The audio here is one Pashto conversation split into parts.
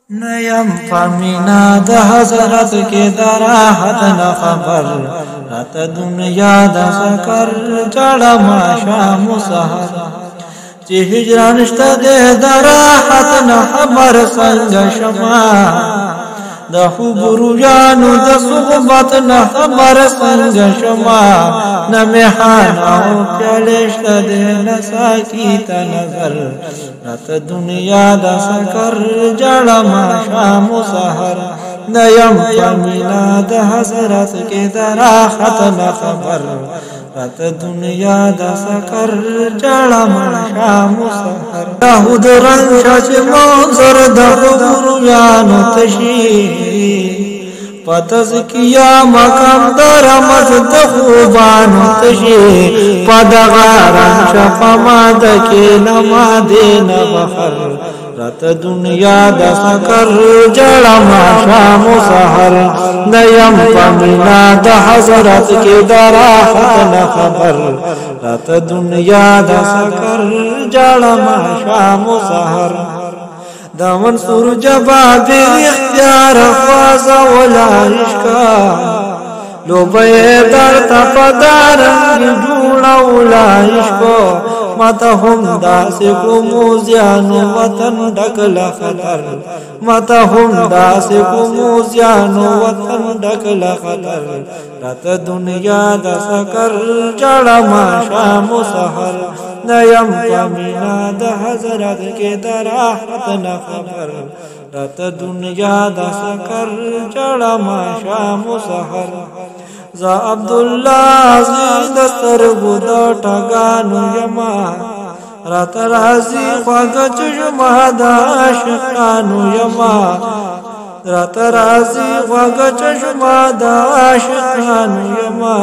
نیم فمینا د حضرت کے دراحت نہ خبر رات دنیا د سکر چڑا ما شام سحر چی ہجران شتا دے دراحت نہ خبر سنگ شما د خبرو جانو د صحبت نہ خبر سنگ شما نمیحان او پیالشت دے نساکی تا نظر رات دنیا د سکر جڑا ما شام سحر نیم فمینا د حضرت کے دراحت نہ خبر رات دنیا د سکر جڑا ما شام سحر داود رنگ شاچ منظر د خبرو جانو تشی پتزکیا مقام در مزد خوبانو تشی پدغاران شفما دکی نما دین بخر رات دنیا د سکر جڑا ما شام سحر نیم فمینا د حضرت کے دراحت نہ خبر رات دنیا د سکر جڑا ما شام سحر دا منصور جباب اختیار خواز ولا عشقا لو بے در تپدار جوڑا ولا عشقا ماتا ہم داس کو موزیانو وطن ڈکل خطر ماتا ہم داس کو موزیانو وطن ڈکل خطر رات دنیا دا سکر جڑا ما شام سحر نیم فمینا د حضرت کے دراحت نہ خبر رات دنیا دا سکر جڑا ما شام سحر زا عبداللہ زید سترگو دا ٹگانو یما رات رازی خواگ چشمہ دا عاشقانو یما رات رازی خواگ چشمہ دا عاشقانو یما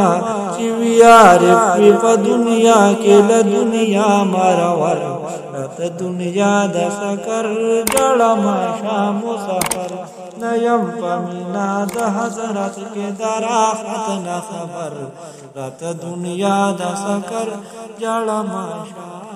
چیویار پی پا دنیا کے لدنیا مرور رات دنیا دا سکر جڑا ما شام سحر نیم فمینا د حضرت کے دراحت نہ خبر رات دنیا دا سکر جڑا ما شام